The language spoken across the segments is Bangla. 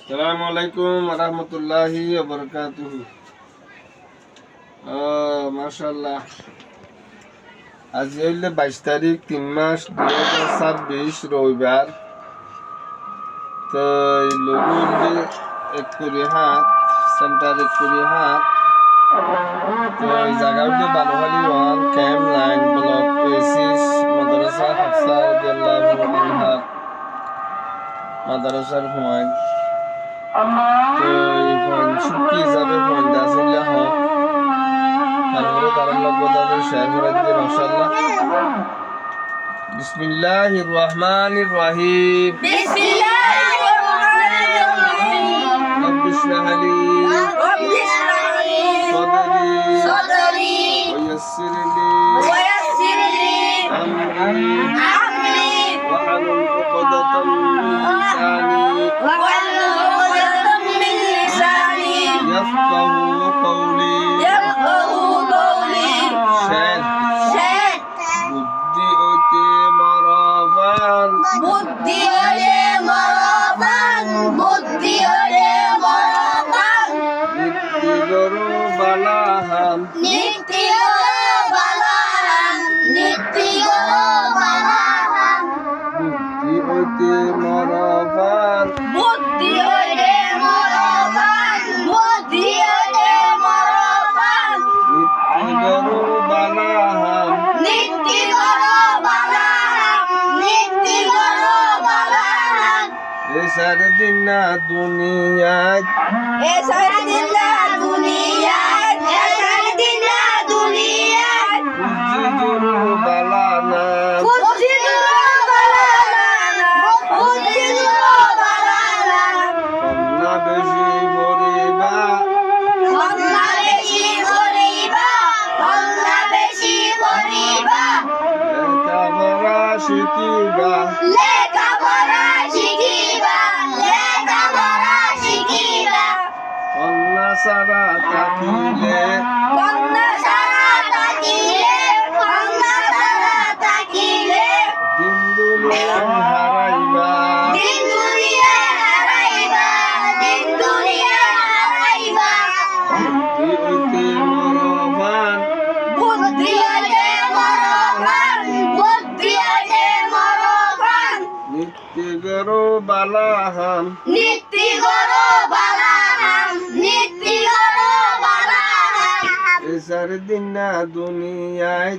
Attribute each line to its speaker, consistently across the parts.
Speaker 1: আসসালামু আলাইকুম রাহমাতুল্লাহি ওয়া বারাকাতুহু। মাশাআল্লাহ, আজ হইলে 22 তারিখ 3 মাস 2026 রবিবার। তো এই লোগুল এক করে হাত সেন্টার এক করে হাত। তো এই জায়গাটা বানোহালি ওয়ান ক্যাম্প 9 ব্লক এসিস মাদ্রাসা হাফসা রাদিয়াল্লাহু আনহা মাদ্রাসার হুমায়ুন। তো এই পয়েন্ট সুখী হিসাবে পয়েন্ট আসলে হোক তারপরে তারা লোক তাদের শেয়ার করে দিয়ে মাশাআল্লাহ। বিসমিল্লাহির রহমানির রহিম।
Speaker 2: বিসমিল্লাহির রহমানির রহিম।
Speaker 1: রব্বি ইশরাহ লি
Speaker 2: সদরি ওয়া ইয়াসসির লি আমরি
Speaker 1: ওয়াহলুল উকদাতাম মিন লিসানি ইয়াফকাহু কওলি। শেখ বুদ্ধি হইতে মরবান নিত্য গরু বালাহাম বুদ্ধি হইতে মরবান নিত্য গরু বালাহাম এ সারে দিন না দুনিয়ায় বুঝি গরু বালানা কন্যা বেশি ভরিবা লেখাপড়া শিখিবা কন্যা সারা থাকিলে দিন দুনিয়া হারাইবা বুদ্ধি হইতে মরবান নিত্য গরু বালাহাম এ সারে দিন না দুনিয়ায়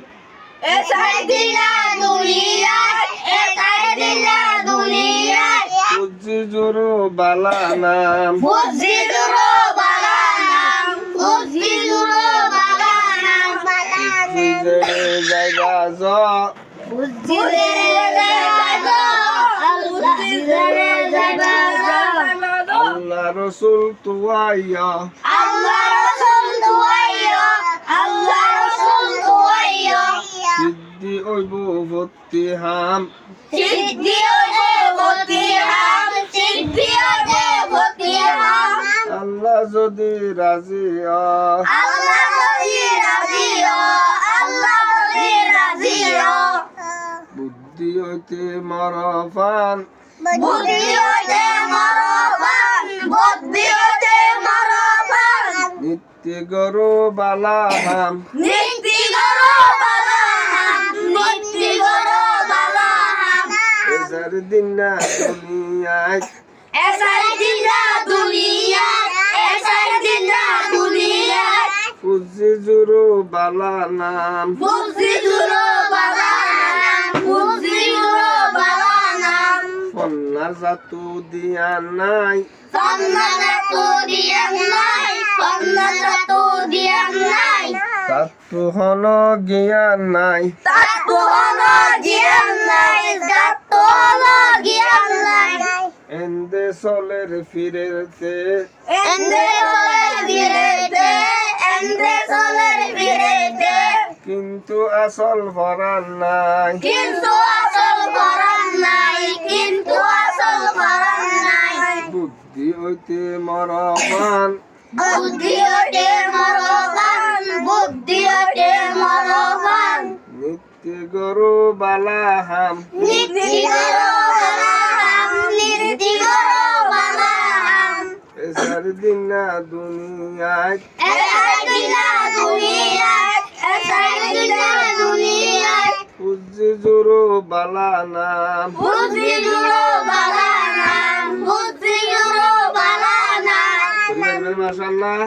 Speaker 1: বুঝি জোরো বালানাম জায়গা জ আল্লাহ রসুল তুয়াইয়া সিদ্ধি ওইব ভর্তি হাম আল্লাহ যদি রাজি বুদ্ধি হইতে মরফান নিত্য গরু বালাহাম এসার দিন না দুনিয়ায় ফুজি জুরু বালানাম কন্যা জাতু দিয়া নাই তাতু হন জ্ঞান নাই এন্দে চলের ফিরেতে কিন্তু আসল ভরান নাই বুদ্ধি হইতে মরবান নিত্য গরু বালাহাম দিনা দুনিয়ায় বুঝি জোরো বালা নাম মাশাআল্লাহ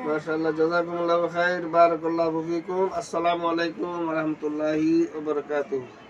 Speaker 1: মাশাআল্লাহ জাযাকুমুল্লাহু খাইর বারাকাল্লাহু ফীকুম আসসালামু আলাইকুম ওয়া রাহমাতুল্লাহি ওয়া বারাকাতুহু